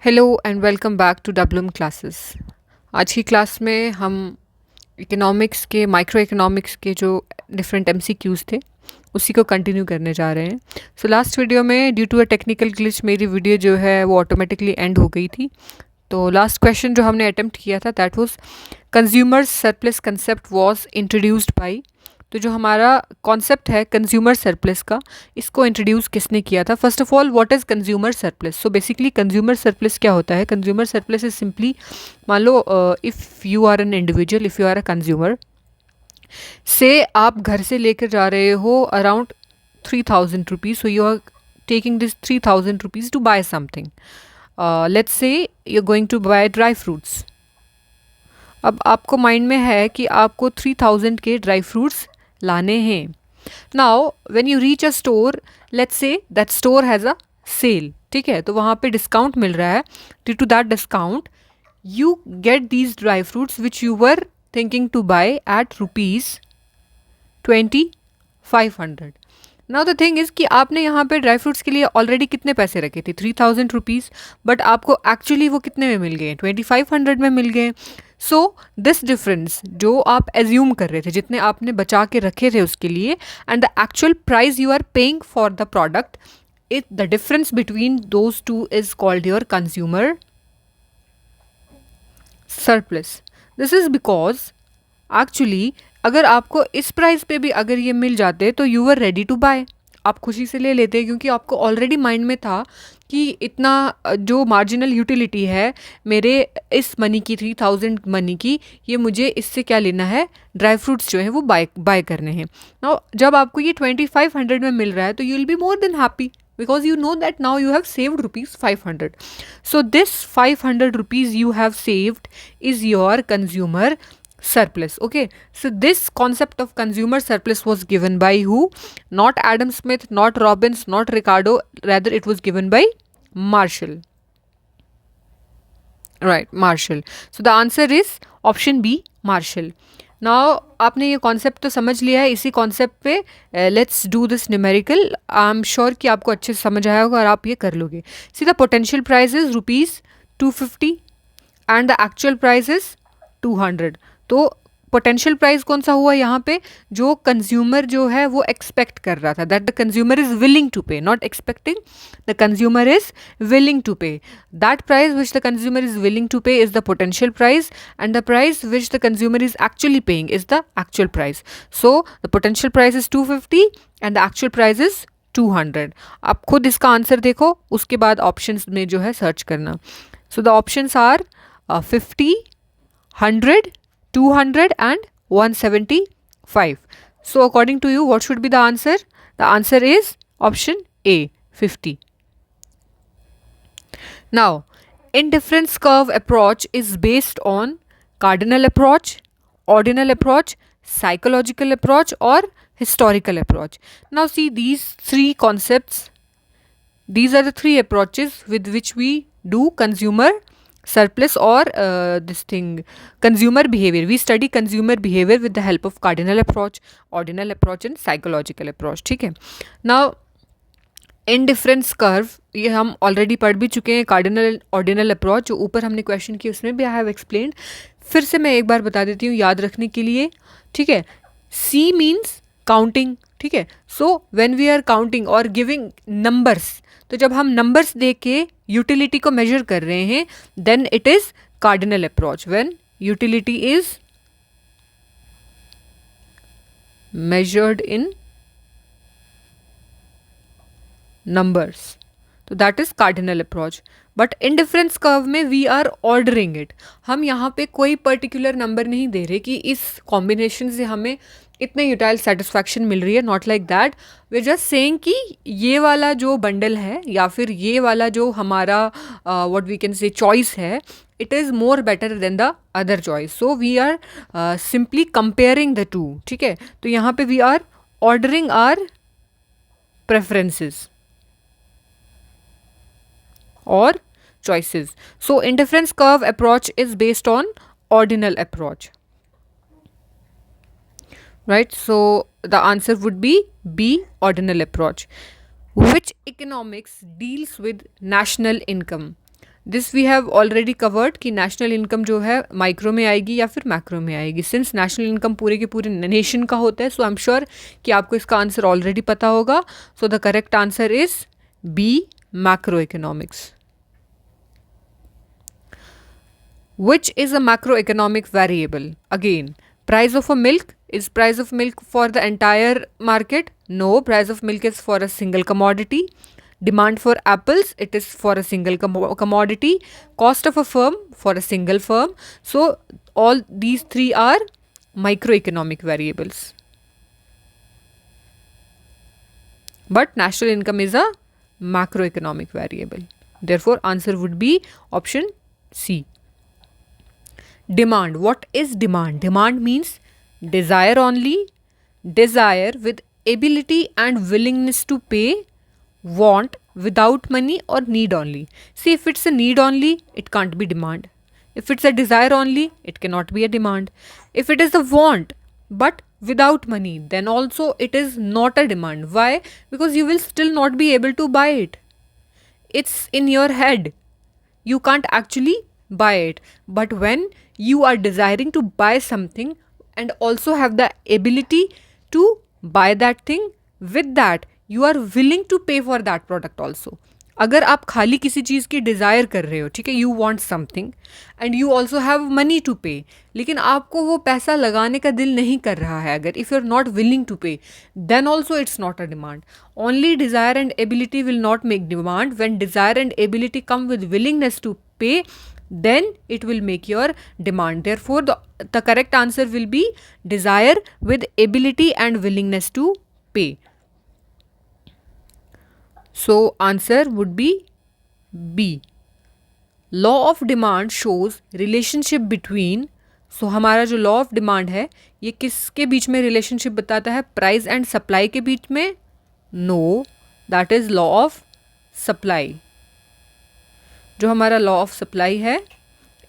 Hello and welcome back to WM classes. आज की class में हम इकोनॉमिक्स के माइक्रो इकोनॉमिक्स के जो डिफरेंट एमसीक्यूज़ थे उसी को कंटिन्यू करने जा रहे हैं। सो लास्ट वीडियो में due to a technical glitch मेरी वीडियो जो है वो ऑटोमेटिकली एंड हो गई थी। तो लास्ट क्वेश्चन जो हमने अटेम्प्ट किया था that was consumer surplus concept was introduced by. तो जो हमारा कॉन्सेप्ट है कंज्यूमर सरप्लस का, इसको इंट्रोड्यूस किसने किया था? First of all, what is consumer surplus? So basically consumer surplus क्या होता है? कंज्यूमर सरप्लस इज सिंपली, मान लो if you are an individual, if you are a consumer, say आप घर से लेकर जा रहे हो around 3,000 rupees, so you are taking this 3,000 rupees to buy something. Let's say you are going to buy dry fruits. अब आपको mind में है कि आपको 3,000 के ड्राई फ्रूट्स लाने हैं। Now when you reach a store, let's say that store has a sale, ठीक है, तो वहाँ पे डिस्काउंट मिल रहा है। Due to that discount you get these dry fruits which you were thinking to buy at ₹2,500। Now the thing is कि आपने यहाँ पे ड्राई फ्रूट्स के लिए ऑलरेडी कितने पैसे रखे थे? 3,000 रुपीज़, बट आपको एक्चुअली वो कितने में मिल गए? 2,500 में मिल गए। सो दिस डिफरेंस जो आप एज्यूम कर रहे थे, जितने आपने बचा के रखे थे उसके लिए, and the actual price you are paying for the product, it the difference between those two is called your consumer surplus. This is because actually अगर आपको इस प्राइस पे भी अगर ये मिल जाते तो you were ready to buy, आप खुशी से ले लेते, क्योंकि आपको ऑलरेडी माइंड में था कि इतना जो मार्जिनल यूटिलिटी है मेरे इस मनी की, 3,000 मनी की, ये मुझे इससे क्या लेना है? ड्राई फ्रूट्स जो है वो बाय करने हैं। नाउ जब आपको ये 2,500 में मिल रहा है तो you will be more than happy because you know that now you have saved ₹500. So this 500 rupees you have saved is your consumer surplus. Okay, so this concept of consumer surplus was given by who? Not Adam Smith, not Robbins, not Ricardo, rather it was given by Marshall. Right, Marshall. So the answer is option B, Marshall. Now आपने ये concept तो समझ लिया है। इसी concept पे let's do this numerical. I am sure कि आपको अच्छे से समझ आया होगा और आप ये कर लोगे। See the potential price is ₹250 and the actual price is 200। तो पोटेंशियल प्राइस कौन सा हुआ यहाँ पे? जो कंज्यूमर जो है वो एक्सपेक्ट कर रहा था, that the consumer is willing to pay, not expecting, the consumer is willing to pay. That price which the consumer is willing to pay is the potential price, and the price which the consumer is actually paying is the actual price. So the potential price is 250 and the actual price is 200। आप खुद इसका answer देखो, उसके बाद options में जो है search करना। So the options are 50, 100, 200 and 175. So according to you, what should be the answer? The answer is option A, 50. Now, indifference curve approach is based on cardinal approach, ordinal approach, psychological approach or historical approach. Now see these three concepts. These are the three approaches with which we do consumer surplus or this thing consumer behavior. We study consumer behavior with the help of cardinal approach, ordinal approach and psychological approach. ठीक है। Now indifference curve ये हम already पढ़ भी चुके हैं। Cardinal ordinal approach जो ऊपर हमने क्वेश्चन किया उसमें भी आई हैव एक्सप्लेन्ड। फिर से मैं एक बार बता देती हूँ याद रखने के लिए, ठीक है। C मीन्स काउंटिंग, ठीक है। So when we are counting और गिविंग नंबर्स, तो जब हम नंबर्स देख के यूटिलिटी को मेजर कर रहे हैं then it is cardinal approach. When utility is measured in numbers, तो that is cardinal approach. But indifference curve में वी आर ऑर्डरिंग इट। हम यहाँ पे कोई पर्टिकुलर नंबर नहीं दे रहे कि इस कॉम्बिनेशन से हमें इतने यूटाइल सेटिस्फैक्शन मिल रही है, not like that. We just saying कि ये वाला जो बंडल है या फिर ये वाला जो हमारा what we can say choice है, it is more better than the other choice. So we are simply comparing the two, ठीक है। तो यहाँ पे we are ordering our preferences or choices. So indifference curve approach is based on ordinal approach, right? So the answer would be B, ordinal approach. Which economics deals with national income? This we have already covered कि national income जो है micro में आएगी या फिर macro में आएगी. Since national income पूरे के पूरे नेशन का होता है, सो आई एम श्योर कि आपको इसका आंसर ऑलरेडी पता होगा. So the correct answer is B, macroeconomics. Which is a macroeconomic variable? Again, price of a milk. Is price of milk for the entire market? No, price of milk is for a single commodity. Demand for apples, it is for a single commodity. Cost of a firm, for a single firm. So all these three are microeconomic variables. But national income is a macroeconomic variable. Therefore, answer would be option C. Demand. What is demand? Demand means desire only, desire with ability and willingness to pay, want without money, or need only. See, if it's a need only, it can't be demand. If it's a desire only, it cannot be a demand. If it is a want but without money, then also it is not a demand. Why? Because you will still not be able to buy it. It's in your head. You can't actually buy it. But when you are desiring to buy something and also have the ability to buy that thing, with that you are willing to pay for that product also. अगर आप खाली किसी चीज़ की desire कर रहे हो, ठीक है, you want something and you also have money to pay, लेकिन आपको वो पैसा लगाने का दिल नहीं कर रहा है, अगर if you are not willing to pay, then also it's not a demand. Only desire and ability will not make demand. When desire and ability come with willingness to pay, then it will make your demand. Therefore, the correct answer will be desire with ability and willingness to pay. So, answer would be B. Law of demand shows relationship between. So, हमारा जो law of demand है, ये किसके बीच में relationship बताता है? Price and supply के बीच में? No, that is law of supply. जो हमारा लॉ ऑफ सप्लाई है,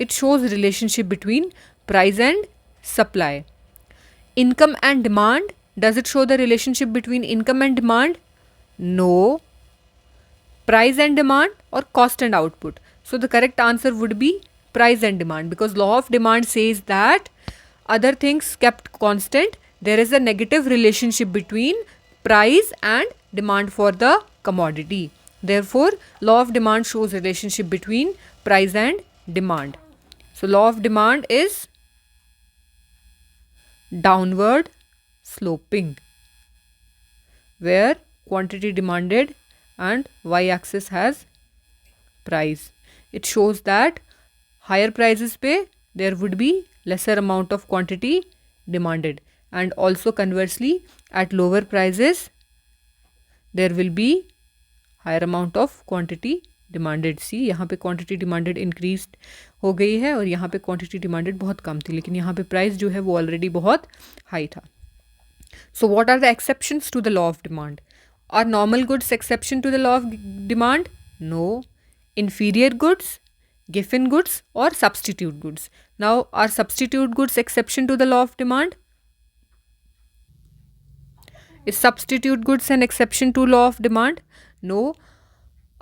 it shows relationship between price and supply. Income and demand, does it show the relationship between income and demand? No. Price and demand और cost and output. So the correct answer would be price and demand, because law of demand says that other things kept constant, there is a negative relationship between price and demand for the commodity. Therefore, law of demand shows relationship between price and demand. So, law of demand is downward sloping, where quantity demanded and y-axis has price. It shows that higher prices pay, there would be lesser amount of quantity demanded, and also conversely at lower prices there will be higher amount of quantity demanded. See, यहाँ पे quantity demanded increased हो गई है और यहाँ पे quantity demanded बहुत कम थी, लेकिन यहाँ पे price जो है वो already बहुत high था. So what are the exceptions to the law of demand? Are normal goods exception to the law of demand? No. Inferior goods, given goods, or substitute goods. Now, are substitute goods exception to the law of demand? Is substitute goods an exception to law of demand? No.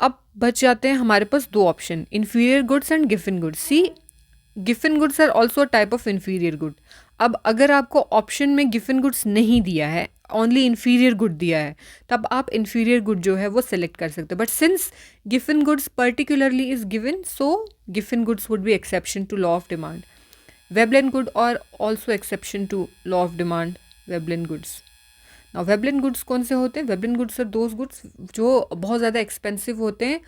अब बच जाते हैं हमारे पास दो option, inferior goods and given goods. See, given goods are also a type of inferior good. अब अगर आपको option में given goods नहीं दिया है, ओनली इन्फीरियर गुड दिया है, तब आप इन्फीरियर गुड जो है वो सिलेक्ट कर सकते हो. But since given goods particularly is given, so given goods would be exception to law of demand. Veblen good और also exception to law of demand. Veblen goods. Now Veblen goods कौन से होते हैं? Veblen goods are those goods जो बहुत ज़्यादा expensive होते हैं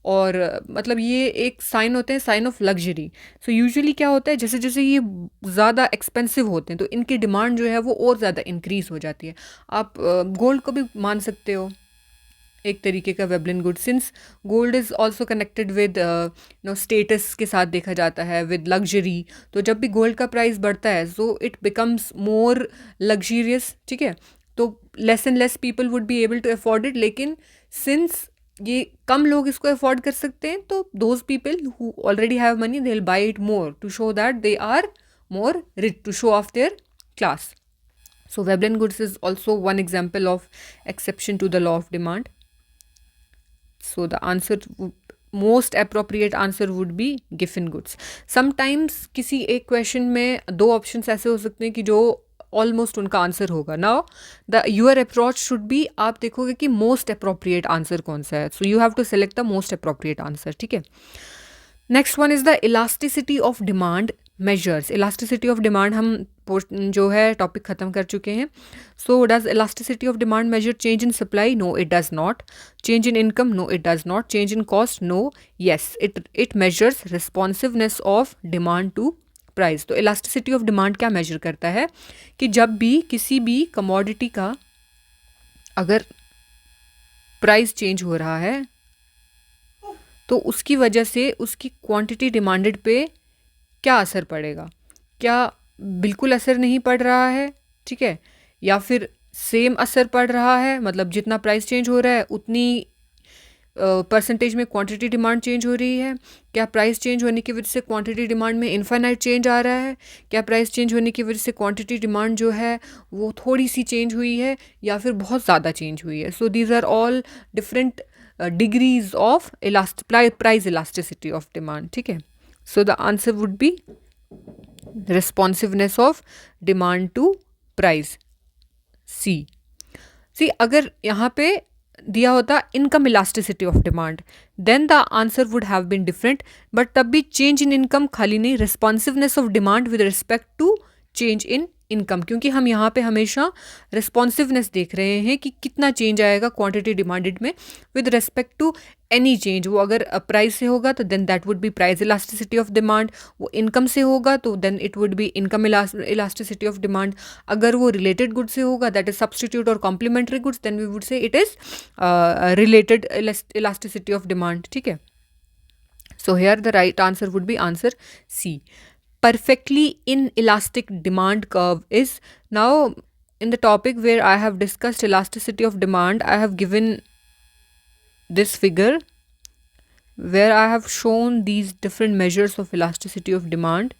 और मतलब ये एक साइन होते हैं, sign of luxury. So usually क्या होता है, जैसे जैसे ये ज़्यादा एक्सपेंसिव होते हैं तो इनकी डिमांड जो है वो और ज़्यादा इंक्रीज़ हो जाती है. आप गोल्ड को भी मान सकते हो एक तरीके का Veblen good, since gold is also connected with no status के साथ देखा जाता है, विद लग्जरी. तो जब भी गोल्ड का प्राइस बढ़ता है so it becomes more luxurious. ठीक है, तो less and less people would be able to afford it. लेकिन सिंस ये कम लोग इसको अफोर्ड कर सकते हैं, तो those people who already have money they will buy it more to show that they are more rich, to show off their class. So Veblen goods is also one example of exception to the law of demand. So the answer most appropriate answer would be given goods. Sometimes किसी एक question में दो options ऐसे हो सकते हैं कि जो ऑलमोस्ट उनका आंसर होगा. Now the your approach should be, आप देखोगे कि मोस्ट अप्रोप्रिएट आंसर कौन सा है. So you have to select the most appropriate answer. ठीक है. Next one is the elasticity of demand measures. Elasticity of demand हम जो है टॉपिक खत्म कर चुके हैं. So does elasticity of demand measure change in supply? No it does not. Change in income? No it does not. Change in cost? No. Yes, it measures responsiveness of demand to price. तो elasticity of demand क्या measure करता है कि जब भी किसी भी commodity का अगर प्राइस चेंज हो रहा है तो उसकी वजह से उसकी क्वांटिटी डिमांडेड पे क्या असर पड़ेगा. क्या बिल्कुल असर नहीं पड़ रहा है, ठीक है, या फिर सेम असर पड़ रहा है, मतलब जितना प्राइस चेंज हो रहा है उतनी परसेंटेज में क्वांटिटी डिमांड चेंज हो रही है. क्या प्राइस चेंज होने की वजह से क्वांटिटी डिमांड में इन्फाइनाइट चेंज आ रहा है. क्या प्राइस चेंज होने की वजह से क्वांटिटी डिमांड जो है वो थोड़ी सी चेंज हुई है या फिर बहुत ज़्यादा चेंज हुई है. So these are all different degrees of price elasticity of demand. ठीक है. So the answer would be responsiveness of demand to price. See अगर यहाँ पे दिया होता income elasticity of demand, then the answer would have been different. But तब भी change in income खाली नहीं, responsiveness of demand with respect to change in income, क्योंकि हम यहाँ पे हमेशा रिस्पॉन्सिवनेस देख रहे हैं कि कितना चेंज आएगा क्वांटिटी डिमांडेड में with respect to any change. वो अगर प्राइस से होगा तो then that would be price elasticity of demand. वो इनकम से होगा तो then it would be income elasticity of demand. अगर वो रिलेटेड गुड से होगा, दैट इज सब्सटीट्यूट और complementary goods, then we would say it is related elasticity of demand. ठीक है. So here the right answer would be answer C. Perfectly inelastic demand curve is, now in the topic where I have discussed elasticity of demand, I have given this figure where I have shown these different measures of elasticity of demand.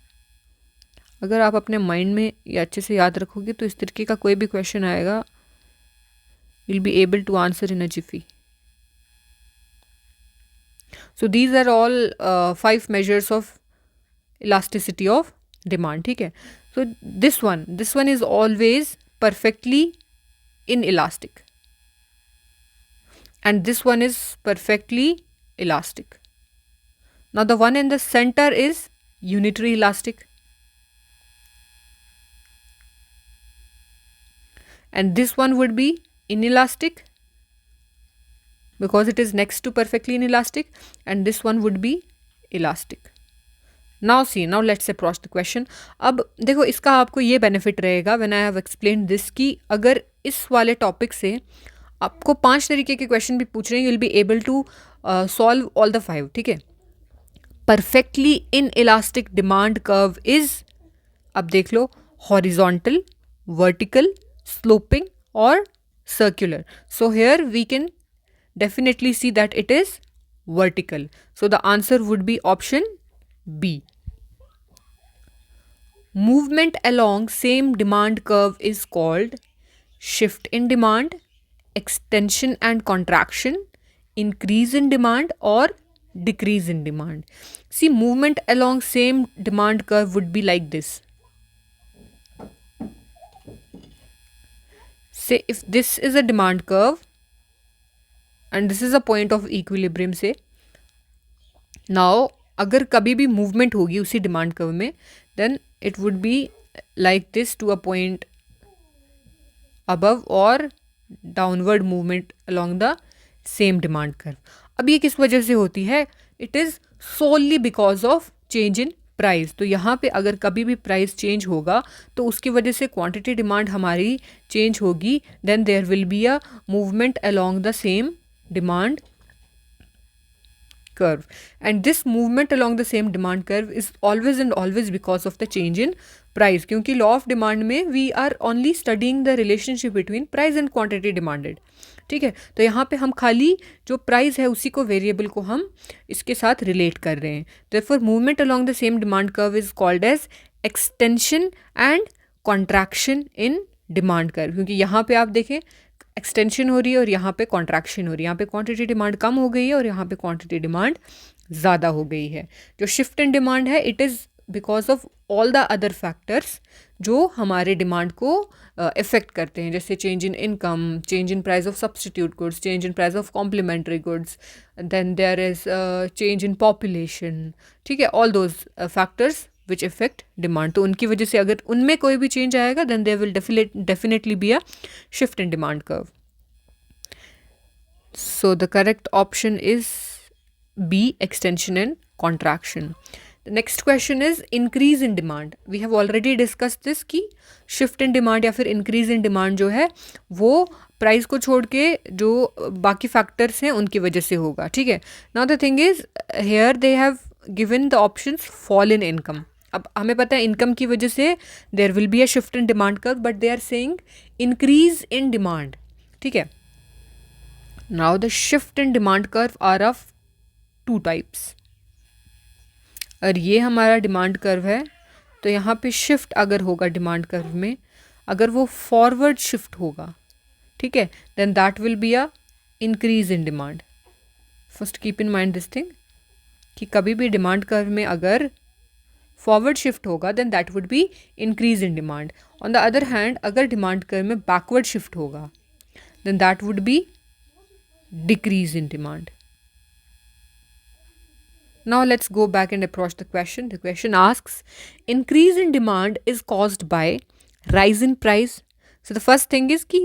अगर आप अपने mind में ये अच्छे से याद रखोगे तो इस तरीके का कोई भी क्वेश्चन आएगा, you'll be able to answer in a jiffy. So these are all 5 measures of elasticity of demand. ठीक है. So this one is always perfectly inelastic and this one is perfectly elastic. Now the one in the center is unitary elastic and this one would be inelastic because it is next to perfectly inelastic, and this one would be elastic. Now let's approach the question. अब देखो इसका आपको ये benefit रहेगा when I have explain this कि अगर इस वाले टॉपिक से आपको 5 तरीके के क्वेश्चन भी पूछ रहे हैं, you will be able to solve all the 5. ठीक है. Perfectly inelastic demand curve is, अब देख लो, हॉरिजॉन्टल, वर्टिकल, स्लोपिंग और circular. So here we can definitely see that it is vertical. So the answer would be option B. Movement along same demand curve is called shift in demand, extension and contraction, increase in demand or decrease in demand. See, movement along same demand curve would be like this. Say if this is a demand curve and this is a point of equilibrium, say now अगर कभी भी movement होगी उसी demand curve में, then it would be like this to a point above और downward movement along the same demand curve. अब ये किस वजह से होती है? It is solely because of change in price. तो यहाँ पे अगर कभी भी प्राइस चेंज होगा तो उसकी वजह से क्वांटिटी डिमांड हमारी चेंज होगी, then there will be a movement along the same demand curve, and this movement along the same demand curve is always and always because of the change in price. क्योंकि law of demand में we are only studying the relationship between price and quantity demanded. ठीक है. तो यहाँ पे हम खाली जो प्राइस है उसी को वेरिएबल को हम इसके साथ रिलेट कर रहे हैं. therefore movement along the same demand curve is called as extension and contraction in demand curve. क्योंकि यहाँ पे आप देखें एक्सटेंशन हो रही है और यहाँ पे कॉन्ट्रैक्शन हो रही है, यहाँ पे क्वांटिटी डिमांड कम हो गई है और यहाँ पे क्वांटिटी डिमांड ज़्यादा हो गई है। जो शिफ्ट इन डिमांड है it is because of all the other factors जो हमारे डिमांड को इफ़ेक्ट करते हैं, जैसे change in income, change in price of substitute goods, change in price of complementary goods, then there is change in population, ठीक है, all those factors which affect demand. तो उनकी वजह से अगर उनमें कोई भी चेंज आएगा then there will definitely be a shift in demand curve. So the correct option is B, extension and contraction. The next question is increase in demand. We have already discussed this कि shift in demand या फिर increase in demand जो है वो price को छोड़ के जो बाकी फैक्टर्स हैं उनकी वजह से होगा, ठीक है। Now the thing is here they have given the options fall in income. अब हमें पता है इनकम की वजह से there will be a shift in demand curve, but they are saying increase in demand, ठीक है। Now the shift in demand curve are of two types. और ये हमारा डिमांड कर्व है, तो यहाँ पे शिफ्ट अगर होगा डिमांड कर्व में, अगर वो फॉरवर्ड शिफ्ट होगा, ठीक है, then that will be a increase in demand. First keep in mind this thing कि कभी भी डिमांड कर्व में अगर फॉरवर्ड शिफ्ट होगा then that would be increase in demand. On the other hand अगर डिमांड कर्व में backward shift होगा then that would be decrease in demand. Now let's go back and approach the question. The question asks, increase in demand is caused by rise in price. So the first thing is कि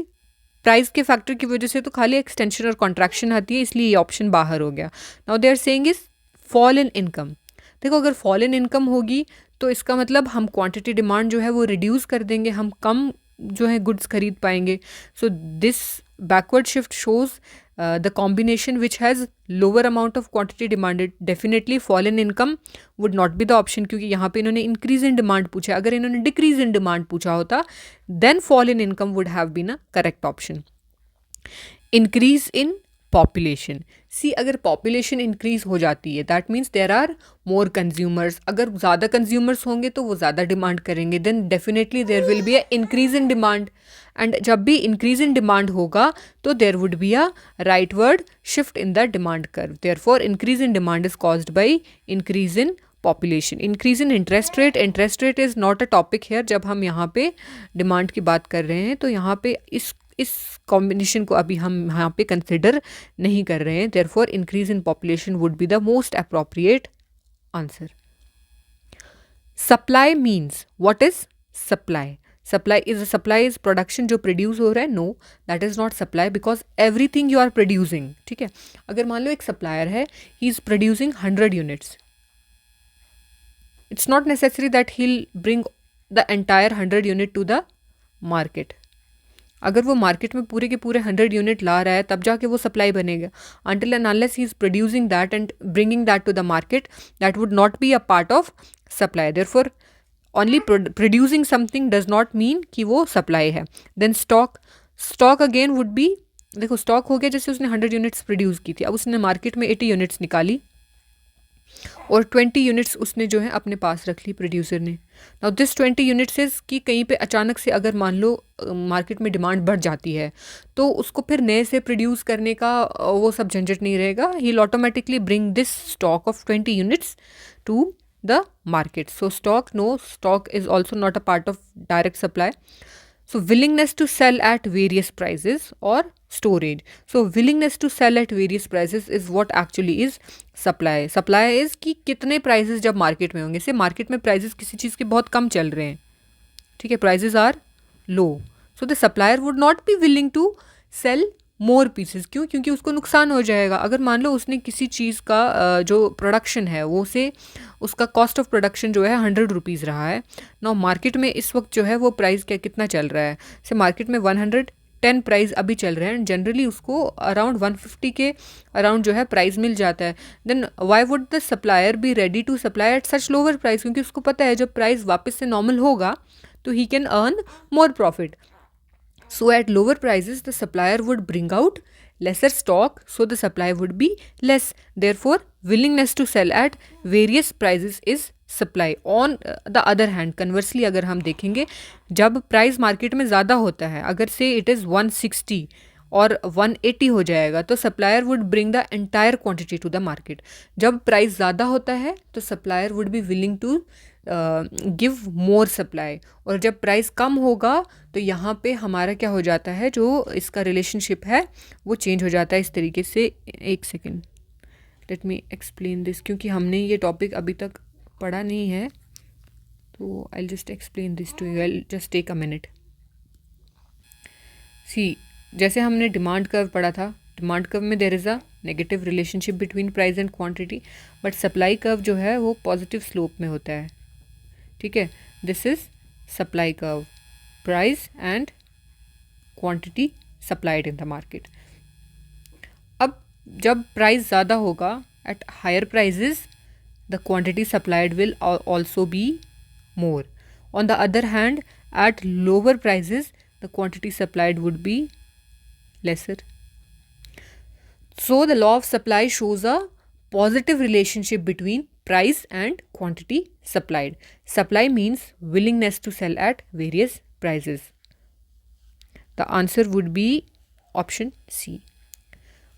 price के factor की वजह से तो खाली extension और contraction आती है, इसलिए ये ऑप्शन बाहर हो गया। Now they are saying is fall in income. देखो अगर फॉल इन इनकम होगी तो इसका मतलब हम क्वांटिटी डिमांड जो है वो रिड्यूस कर देंगे, हम कम जो है गुड्स खरीद पाएंगे। So this backward shift shows the combination which has lower amount of quantity demanded. Definitely fall in income would not be the option, क्योंकि यहाँ पे इन्होंने increase in demand पूछा। अगर इन्होंने decrease in demand पूछा होता then fall in income would have been a correct option. Increase in population. सी अगर पॉपुलेशन इंक्रीज हो जाती है that means there are more consumers. अगर ज़्यादा कंज्यूमर्स होंगे तो वो ज़्यादा डिमांड करेंगे, then definitely there will be a increase in demand. And जब भी इंक्रीज इन डिमांड होगा तो there would be a rightward shift in the demand curve. Therefore increase in demand is caused by increase in population. Increase in interest rate, interest rate is not a topic here. जब हम यहाँ पे demand की बात कर रहे हैं तो यहाँ पे इस कॉम्बिनेशन को अभी हम यहाँ पे कंसिडर नहीं कर रहे हैं। Therefore increase in population would be the most appropriate answer. Supply means what is supply? Supply is production जो प्रोड्यूस हो रहा है। No, that is not supply because everything you are producing, ठीक है। अगर मान लो एक सप्लायर है, he is producing 100 units, it's not necessary that he will bring the entire 100 unit to the market. अगर वो मार्केट में पूरे के पूरे 100 यूनिट ला रहा है तब जाके वो सप्लाई बनेगा। until and unless he is producing that and bringing that to the market, that would not be a part of supply. Therefore only producing something does not mean कि वो supply है। then stock again would be, देखो stock हो गया, जैसे उसने 100 units produce की थी, अब उसने मार्केट में 80 यूनिट्स निकाली और 20 यूनिट्स उसने जो है अपने पास रख ली प्रोड्यूसर ने। नाउ दिस 20 यूनिट्स इज कि कहीं पे अचानक से अगर मान लो मार्केट में डिमांड बढ़ जाती है तो उसको फिर नए से प्रोड्यूस करने का वो सब झंझट नहीं रहेगा। He will automatically bring this stock of 20 units to the market. So stock is also not a part of direct supply. So willingness to sell at various prices or storage. So willingness to sell at various prices is what actually is supply. Supply is कि कितने prices जब market में होंगे। से market में prices किसी चीज़ के बहुत कम चल रहे हैं, ठीक है, prices are low. So the supplier would not be willing to sell more pieces. क्यों? क्योंकि उसको नुकसान हो जाएगा। अगर मान लो उसने किसी चीज़ का जो प्रोडक्शन है वो से उसका कॉस्ट ऑफ प्रोडक्शन जो है 100 रुपीज़ रहा है, ना मार्केट में इस वक्त जो है वो प्राइस कितना चल रहा है, से मार्केट में 110 प्राइस अभी चल रहे हैं एंड जनरली उसको अराउंड 150 के अराउंड जो है प्राइस मिल जाता है। Then why would the supplier be ready to supply at such lower price? क्योंकि उसको पता है जब प्राइस वापस से नॉर्मल होगा तो he can earn more profit. So at lower prices, the supplier would bring out lesser stock, so the supply would be less. Therefore, willingness to sell at various prices is supply. On the other hand, conversely अगर हम देखेंगे जब price market में ज़्यादा होता है, अगर से इट इज़ 160 और 180 हो जाएगा तो supplier would bring the entire quantity to the market. जब प्राइस ज़्यादा होता है तो supplier would be willing to give more supply, और जब प्राइस कम होगा तो यहाँ पे हमारा क्या हो जाता है, जो इसका रिलेशनशिप है वो चेंज हो जाता है इस तरीके से। एक second, let me explain this, क्योंकि हमने ये टॉपिक अभी तक पढ़ा नहीं है, तो I just explain this to you, I just take a minute. See, जैसे हमने डिमांड कर्व पढ़ा था, डिमांड कर्व में there is a negative relationship between price and quantity, but supply curve जो है वो पॉजिटिव स्लोप में होता है, ठीक है। This is supply curve, price and quantity supplied in the market. अब जब प्राइस ज़्यादा होगा, at higher prices the quantity supplied will also be more. On the other hand, at lower prices, the quantity supplied would be lesser. So the law of supply shows a positive relationship between price and quantity supplied. Supply means willingness to sell at various prices. The answer would be option C.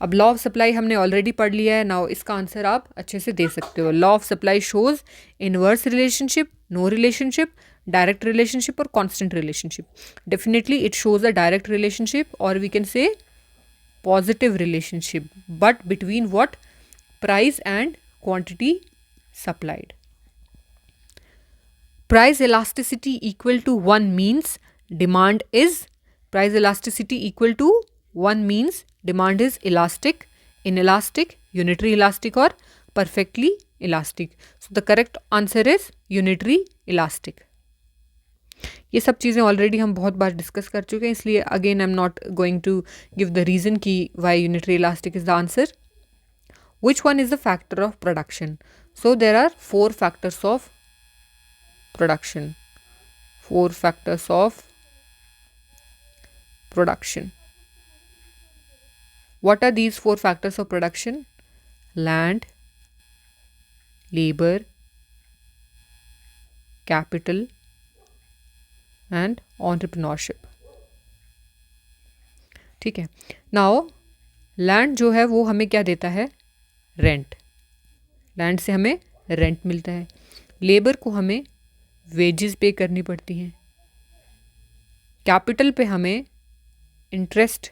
अब law of supply हमने already पढ़ लिया है, now इसका answer आप अच्छे से दे सकते हो। Law of supply shows inverse relationship, no relationship, direct relationship और constant relationship. Definitely it shows a direct relationship, और we can say positive relationship, but between what, price and quantity supplied. Price elasticity equal to 1 means demand is, price elasticity equal to 1 means demand is elastic, inelastic, unitary elastic or perfectly elastic. So the correct answer is unitary elastic. ये सब चीज़ें already हम बहुत बार discuss कर चुके हैं, इसलिए again I am not going to give the reason कि why unitary elastic is the answer. Which one is the factor of production? So there are 4 factors of production. 4 factors of production. What are these 4 factors of production? Land, labor, capital and entrepreneurship. ठीक है. Now land जो है वो हमें क्या देता है? Rent. Land से हमें रेंट मिलता है. लेबर को हमें वेजेस पे करनी पड़ती हैं. कैपिटल पे हमें इंटरेस्ट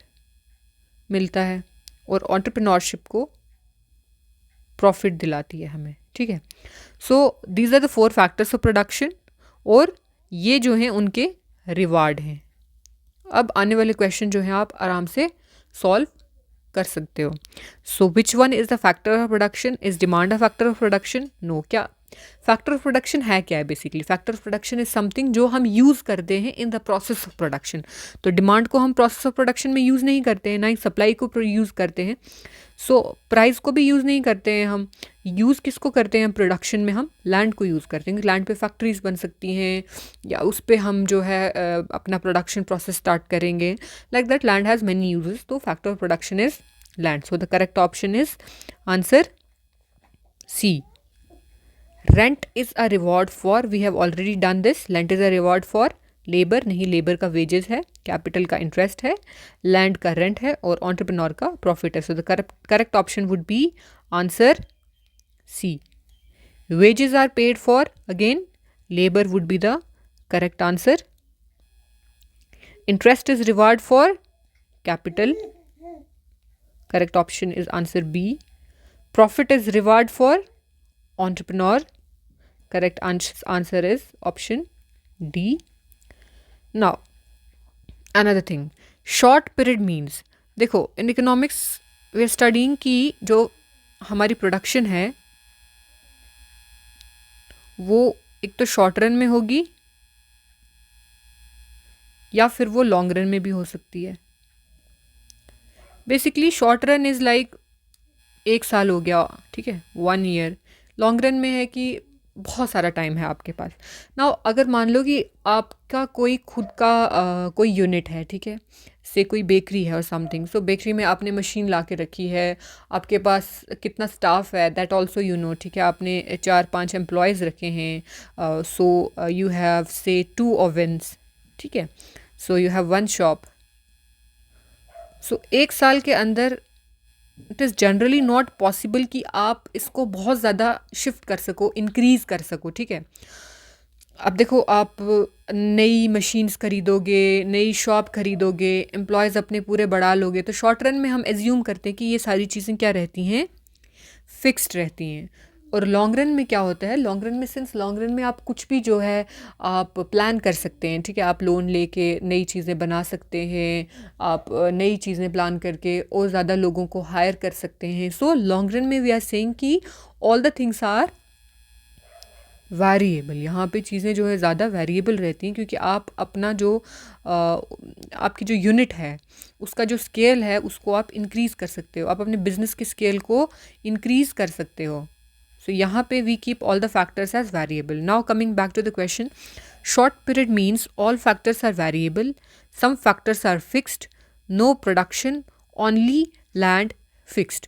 मिलता है और एंटरप्रेन्योरशिप को प्रॉफिट दिलाती है हमें. ठीक है. So these are the 4 factors of production, और ये जो हैं उनके रिवार्ड हैं. अब आने वाले क्वेश्चन जो हैं आप आराम से सॉल्व कर सकते हो. So which one is the factor of production? Is demand a factor of production? No. क्या फैक्टर ऑफ प्रोडक्शन है? क्या है basically? Factor of production is something जो हम यूज़ करते हैं in the process of production. तो डिमांड को हम प्रोसेस ऑफ प्रोडक्शन में यूज़ नहीं करते हैं, ना ही सप्लाई को यूज़ करते हैं. सो प्राइस को भी यूज़ नहीं करते हैं हम. यूज़ किसको करते हैं प्रोडक्शन में? हम लैंड को यूज़ करते हैं. लैंड पे फैक्ट्रीज बन सकती हैं, या उस पे हम जो है अपना प्रोडक्शन प्रोसेस स्टार्ट करेंगे. Like that land has many uses. तो factor of production is land. So the correct option is answer C. Rent is a reward for, we have already done this. Rent is a reward for labour, नहीं, labour का wages है, capital का interest है, land का rent है और entrepreneur का profit है. So the correct option would be answer C. Wages are paid for, again labour would be the correct answer. Interest is reward for capital, correct option is answer B. Profit is reward for entrepreneur. Correct answer is option D. Now another thing, short period means. देखो in economics we are studying कि जो हमारी production है वो एक तो short run में होगी या फिर वो लॉन्ग रन में भी हो सकती है. Basically short run is like 1 साल हो गया, ठीक है, 1 ईयर. लॉन्ग रन में है कि बहुत सारा टाइम है आपके पास. नाउ अगर मान लो कि आपका कोई खुद का कोई यूनिट है, ठीक है, से कोई बेकरी है और समथिंग. सो बेकरी में आपने मशीन ला के रखी है, आपके पास कितना स्टाफ है दैट ऑल्सो यू नो, ठीक है, आपने 4-5 एम्प्लॉयज़ रखे हैं. सो यू हैव से 2 ओवन्स, ठीक है, सो यू हैव 1 शॉप. सो 1 साल के अंदर it is generally not possible कि आप इसको बहुत ज़्यादा शिफ्ट कर सको, इंक्रीज़ कर सको, ठीक है? अब देखो, आप नई मशीन्स खरीदोगे, नई शॉप खरीदोगे, एम्प्लॉयज़ अपने पूरे बढ़ा लोगे, तो शॉर्ट रन में हम एज्यूम करते हैं कि ये सारी चीज़ें क्या रहती हैं, फिक्स्ड रहती हैं। और लॉन्ग रन में क्या होता है, लॉन्ग रन में सिंस लॉन्ग रन में आप कुछ भी जो है आप प्लान कर सकते हैं, ठीक है? आप लोन लेके नई चीज़ें बना सकते हैं, आप नई चीज़ें प्लान करके और ज़्यादा लोगों को हायर कर सकते हैं। सो लॉन्ग रन में वी आर सेइंग कि all the things are variable. यहाँ पे चीज़ें जो है ज़्यादा वेरिएबल रहती हैं, क्योंकि आप अपना जो आपकी जो यूनिट है उसका जो स्केल है उसको आप इंक्रीज़ कर सकते हो, आप अपने बिजनेस के स्केल को इंक्रीज़ कर सकते हो। सो यहाँ पे we keep all the factors as variable. Now coming back to the question, short period means all factors are variable, some factors are fixed, no production, only land fixed.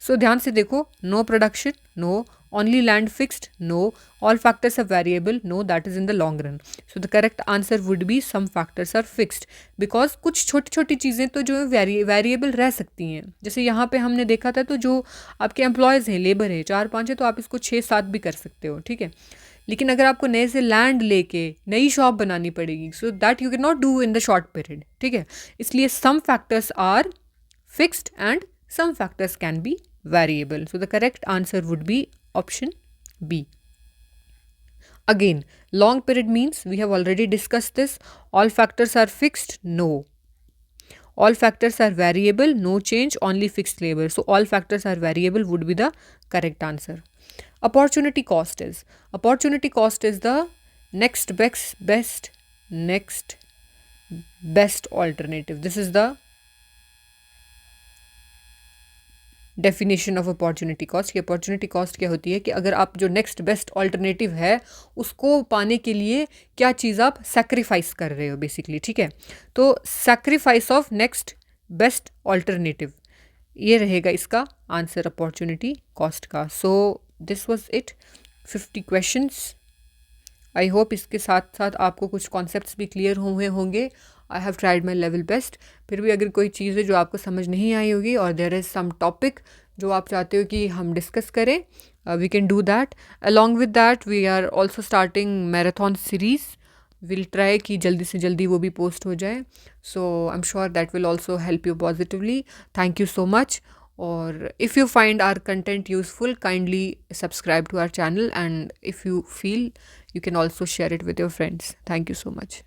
So ध्यान से देखो, no production, no, only land fixed, no, all factors are variable, no, that is in the long run. So the correct answer would be some factors are fixed, because कुछ छोटी छोटी चीज़ें तो जो है वेरिएबल रह सकती हैं। जैसे यहाँ पे हमने देखा था, तो जो आपके एम्प्लॉयज़ हैं, लेबर है 4-5 है, तो आप इसको 6-7 भी कर सकते हो, ठीक है? लेकिन अगर आपको नए से लैंड लेके नई शॉप बनानी पड़ेगी, so that you can not do in the short period, ठीक है? इसलिए some factors are fixed and some factors can be variable. So the correct answer would be option B. Again, long period means we have already discussed this. All factors are fixed, no. All factors are variable, no change, only fixed labor. So all factors are variable would be the correct answer. Opportunity cost is the next best alternative. This is the definition of opportunity cost. की opportunity cost क्या होती है कि अगर आप जो next best alternative है उसको पाने के लिए क्या चीज़ आप सेक्रीफाइस कर रहे हो बेसिकली, ठीक है? तो sacrifice of next best alternative, ये रहेगा इसका आंसर अपॉर्चुनिटी कॉस्ट का। So this was it, 50 questions. I hope इसके साथ साथ आपको कुछ कॉन्सेप्ट्स भी क्लियर हुए होंगे। I have tried my level best. फिर भी अगर कोई चीज़ है जो आपको समझ नहीं आई होगी और देयर इज़ सम टॉपिक जो आप चाहते हो कि हम डिस्कस करें, we can do that. Along with that we are also starting marathon series. Will try कि जल्दी से जल्दी वो भी पोस्ट हो जाए। So I am sure that will also help you positively. Thank you so much. और if you find our content useful, kindly subscribe to our channel, and if you feel, you can also share it with your friends. Thank you so much.